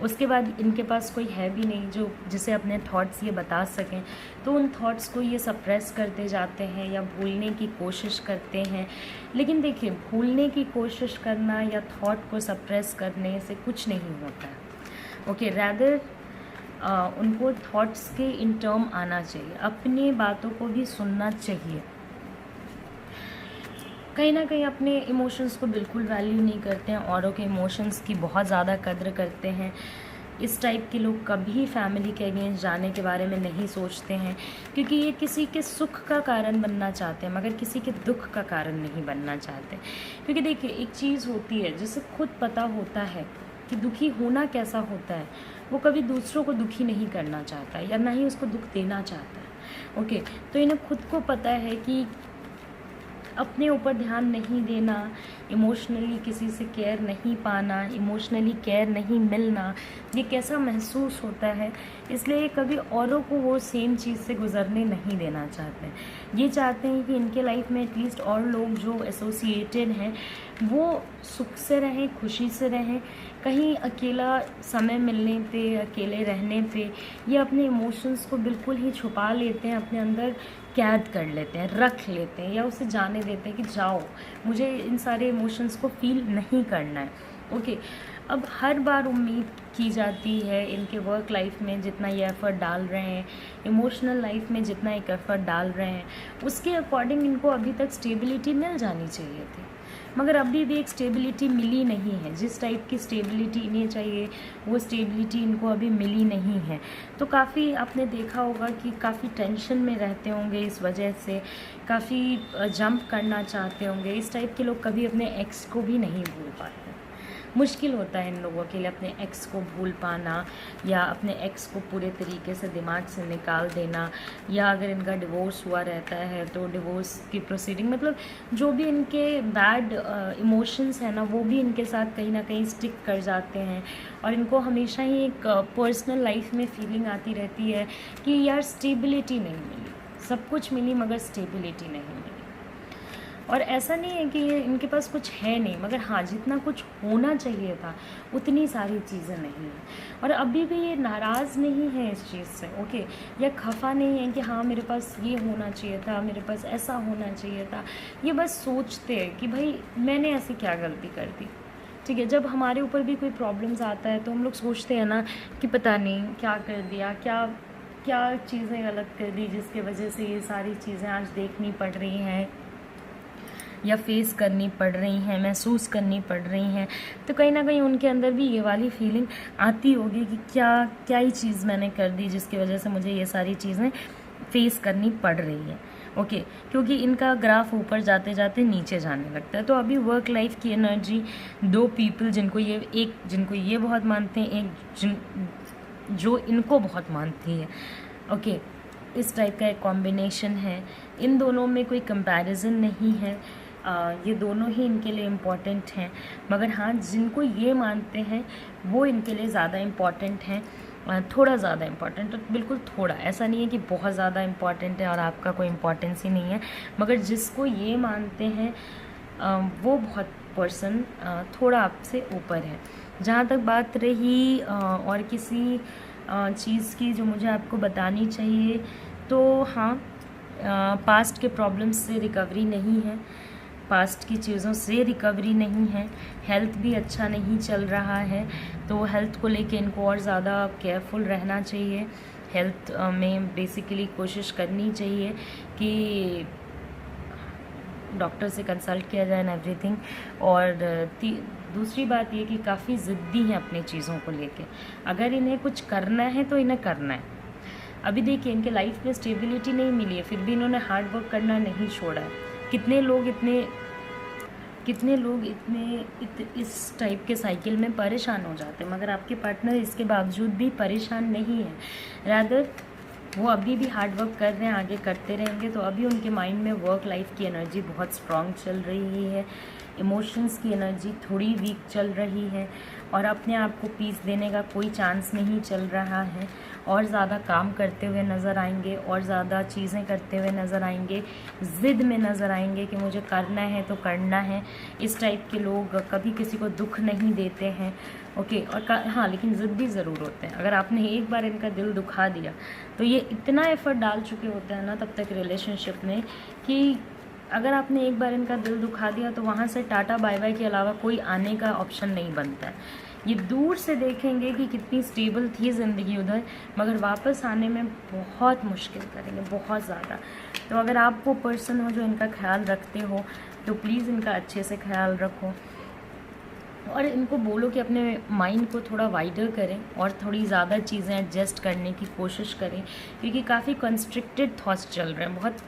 उसके बाद इनके पास कोई है भी नहीं जो जिसे अपने थॉट्स ये बता सकें, तो उन थॉट्स को ये सप्रेस करते जाते हैं या भूलने की कोशिश करते हैं। लेकिन देखिए, भूलने की कोशिश करना या थॉट को सप्रेस करने से कुछ नहीं होता है। ओके, रैदर उनको थॉट्स के इन टर्म आना चाहिए, अपनी बातों को भी सुनना चाहिए। कहीं ना कहीं अपने इमोशंस को बिल्कुल वैल्यू नहीं करते हैं, औरों के इमोशंस की बहुत ज़्यादा कद्र करते हैं। इस टाइप के लोग कभी फैमिली के अगेंस्ट जाने के बारे में नहीं सोचते हैं, क्योंकि ये किसी के सुख का कारण बनना चाहते हैं, मगर किसी के दुख का कारण नहीं बनना चाहते। क्योंकि देखिए, एक चीज़ होती है जिसे खुद पता होता है कि दुखी होना कैसा होता है, वो कभी दूसरों को दुखी नहीं करना चाहता है, या ना ही उसको दुख देना चाहता है। ओके, तो इन्हें खुद को पता है कि अपने ऊपर ध्यान नहीं देना, इमोशनली किसी से केयर नहीं पाना, इमोशनली केयर नहीं मिलना, ये कैसा महसूस होता है। इसलिए ये कभी औरों को वो सेम चीज़ से गुजरने नहीं देना चाहते हैं। ये चाहते हैं कि इनके लाइफ में एटलीस्ट और लोग जो एसोसिएटेड हैं वो सुख से रहें, खुशी से रहें। कहीं अकेला समय मिलने पे, अकेले रहने पे ये अपने इमोशंस को बिल्कुल ही छुपा लेते हैं, अपने अंदर कैद कर लेते हैं, रख लेते हैं, या उसे जाने देते हैं कि जाओ, मुझे इन सारे इमोशंस को फील नहीं करना है। ओके, अब हर बार उम्मीद की जाती है इनके वर्क लाइफ में जितना ये एफ़र्ट डाल रहे हैं, इमोशनल लाइफ में जितना एक एफ़र्ट डाल रहे हैं, उसके अकॉर्डिंग इनको अभी तक स्टेबिलिटी मिल जानी चाहिए थी, मगर अभी भी एक स्टेबिलिटी मिली नहीं है। जिस टाइप की स्टेबिलिटी इन्हें चाहिए वो स्टेबिलिटी इनको अभी मिली नहीं है। तो काफ़ी आपने देखा होगा कि काफ़ी टेंशन में रहते होंगे, इस वजह से काफ़ी जंप करना चाहते होंगे। इस टाइप के लोग कभी अपने एक्स को भी नहीं भूल पाते। मुश्किल होता है इन लोगों के लिए अपने एक्स को भूल पाना, या अपने एक्स को पूरे तरीके से दिमाग से निकाल देना, या अगर इनका डिवोर्स हुआ रहता है तो डिवोर्स की प्रोसीडिंग, मतलब जो भी इनके बैड इमोशंस हैं ना, वो भी इनके साथ कहीं ना कहीं स्टिक कर जाते हैं। और इनको हमेशा ही एक पर्सनल लाइफ में फीलिंग आती रहती है कि यार स्टेबिलिटी नहीं मिली, सब कुछ मिली मगर स्टेबिलिटी नहीं मिली। और ऐसा नहीं है कि इनके पास कुछ है नहीं, मगर हाँ, जितना कुछ होना चाहिए था उतनी सारी चीज़ें नहीं हैं। और अभी भी ये नाराज़ नहीं है इस चीज़ से, ओके, या खफा नहीं है कि हाँ मेरे पास ये होना चाहिए था, मेरे पास ऐसा होना चाहिए था। ये बस सोचते हैं कि भाई मैंने ऐसी क्या गलती कर दी। ठीक है, जब हमारे ऊपर भी कोई प्रॉब्लम्स आता है तो हम लोग सोचते हैं ना कि पता नहीं क्या कर दिया, क्या चीज़ें गलत कर दी जिसके वजह से ये सारी चीज़ें आज देखनी पड़ रही हैं। या फेस करनी पड़ रही हैं, महसूस करनी पड़ रही हैं, तो कहीं ना कहीं उनके अंदर भी ये वाली फीलिंग आती होगी कि क्या ही चीज़ मैंने कर दी जिसकी वजह से मुझे ये सारी चीज़ें फेस करनी पड़ रही है। ओके, क्योंकि इनका ग्राफ ऊपर जाते जाते नीचे जाने लगता है। तो अभी वर्क लाइफ की एनर्जी, दो पीपल जिनको ये बहुत मानते हैं, एक जो इनको बहुत मानती है। ओके, इस टाइप का एक कॉम्बिनेशन है। इन दोनों में कोई कंपैरिजन नहीं है, ये दोनों ही इनके लिए इम्पॉर्टेंट हैं, मगर हाँ, जिनको ये मानते हैं वो इनके लिए ज़्यादा इम्पॉर्टेंट हैं, थोड़ा ज़्यादा इम्पॉर्टेंट, तो बिल्कुल थोड़ा, ऐसा नहीं है कि बहुत ज़्यादा इम्पॉर्टेंट है और आपका कोई इम्पॉर्टेंस ही नहीं है, मगर जिसको ये मानते हैं वो बहुत पर्सन थोड़ा आपसे ऊपर है। जहाँ तक बात रही और किसी चीज़ की जो मुझे आपको बतानी चाहिए, तो हाँ, पास्ट के प्रॉब्लम्स से रिकवरी नहीं है, पास्ट की चीज़ों से रिकवरी नहीं है, हेल्थ भी अच्छा नहीं चल रहा है, तो हेल्थ को लेके इनको और ज़्यादा केयरफुल रहना चाहिए। हेल्थ में बेसिकली कोशिश करनी चाहिए कि डॉक्टर से कंसल्ट किया जाए एंड एवरीथिंग। और दूसरी बात ये कि काफ़ी ज़िद्दी हैं अपनी चीज़ों को लेके, अगर इन्हें कुछ करना है तो इन्हें करना है। अभी देखिए, इनके लाइफ में स्टेबिलिटी नहीं मिली है, फिर भी इन्होंने हार्ड वर्क करना नहीं छोड़ा है। कितने लोग इस टाइप के साइकिल में परेशान हो जाते हैं, मगर आपके पार्टनर इसके बावजूद भी परेशान नहीं है, रादर वो अभी भी हार्ड वर्क कर रहे हैं, आगे करते रहेंगे। तो अभी उनके माइंड में वर्क लाइफ की एनर्जी बहुत स्ट्रॉन्ग चल रही है, इमोशंस की एनर्जी थोड़ी वीक चल रही है, और अपने आप को पीस देने का कोई चांस नहीं चल रहा है। और ज़्यादा काम करते हुए नज़र आएंगे, और ज़्यादा चीज़ें करते हुए नज़र आएंगे, ज़िद में नज़र आएंगे कि मुझे करना है तो करना है। इस टाइप के लोग कभी किसी को दुख नहीं देते हैं। ओके, और हाँ, लेकिन ज़िद्दी ज़रूर होते हैं। अगर आपने एक बार इनका दिल दुखा दिया तो ये इतना एफर्ट डाल चुके होते हैं ना तब तक रिलेशनशिप में, कि अगर आपने एक बार इनका दिल दुखा दिया तो वहाँ से टाटा बाय बाय के अलावा कोई आने का ऑप्शन नहीं बनता है। ये दूर से देखेंगे कि कितनी स्टेबल थी ज़िंदगी उधर, मगर वापस आने में बहुत मुश्किल करेंगे, बहुत ज़्यादा। तो अगर आप वो पर्सन हो जो इनका ख्याल रखते हो, तो प्लीज़ इनका अच्छे से ख्याल रखो, और इनको बोलो कि अपने माइंड को थोड़ा वाइडर करें और थोड़ी ज़्यादा चीज़ें एडजस्ट करने की कोशिश करें, क्योंकि काफ़ी कंस्ट्रिक्टेड थॉट्स चल रहे हैं, बहुत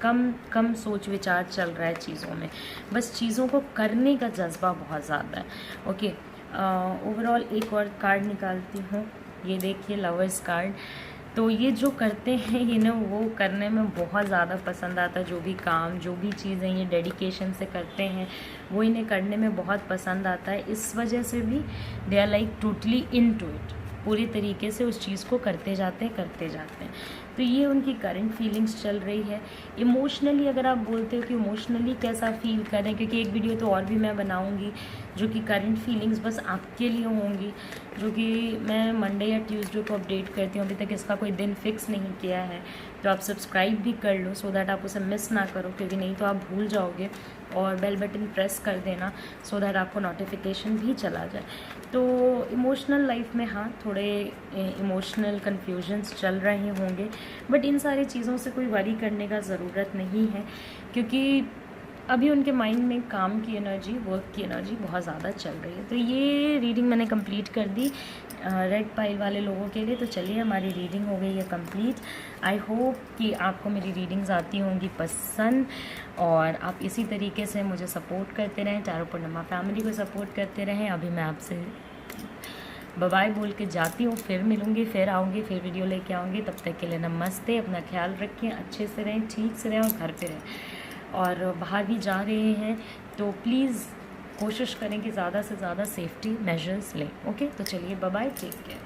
कम सोच विचार चल रहा है चीज़ों में, बस चीज़ों को करने का जज्बा बहुत ज़्यादा है। ओके, ओवरऑल एक और कार्ड निकालती हूँ, ये देखिए लवर्स कार्ड। तो ये जो करते हैं, इन्हें वो करने में बहुत ज़्यादा पसंद आता है, जो भी काम, जो भी चीज़ें ये डेडिकेशन से करते हैं वो इन्हें करने में बहुत पसंद आता है। इस वजह से भी they are like totally into it, पूरी तरीके से उस चीज़ को करते जाते हैं। तो ये उनकी करंट फीलिंग्स चल रही है। इमोशनली अगर आप बोलते हो कि इमोशनली कैसा फील करें, क्योंकि एक वीडियो तो और भी मैं बनाऊंगी जो कि करंट फीलिंग्स बस आपके लिए होंगी, जो कि मैं मंडे या ट्यूसडे को अपडेट करती हूँ। अभी तक इसका कोई दिन फिक्स नहीं किया है, तो आप सब्सक्राइब भी कर लो सो दैट आप उसे मिस ना करो, क्योंकि नहीं तो आप भूल जाओगे। और बेल बटन प्रेस कर देना सो दैट आपको नोटिफिकेशन भी चला जाए। तो इमोशनल लाइफ में हाँ, थोड़े इमोशनल कन्फ्यूजन्स चल रहे होंगे, बट इन सारी चीज़ों से कोई वरी करने का ज़रूरत नहीं है, क्योंकि अभी उनके माइंड में काम की एनर्जी, वर्क की एनर्जी बहुत ज़्यादा चल रही है। तो ये रीडिंग मैंने कंप्लीट कर दी रेड पाइल वाले लोगों के लिए। तो चलिए, हमारी रीडिंग हो गई है कंप्लीट। आई होप कि आपको मेरी रीडिंग्स आती होंगी पसंद, और आप इसी तरीके से मुझे सपोर्ट करते रहें, चारों पूर्णिमा फैमिली को सपोर्ट करते रहें। अभी मैं आपसे बाय बोल के जाती हूँ, फिर मिलूँगी, फिर आऊँगी, फिर वीडियो लेके आऊँगी। तब तक के लिए नमस्ते, अपना ख्याल रखें, अच्छे से रहें, ठीक से रहें, और घर पे रहें। और बाहर भी जा रहे हैं तो प्लीज़ कोशिश करें कि ज़्यादा से ज़्यादा सेफ्टी मेजर्स लें। ओके, तो चलिए, बाय बाय, टेक केयर।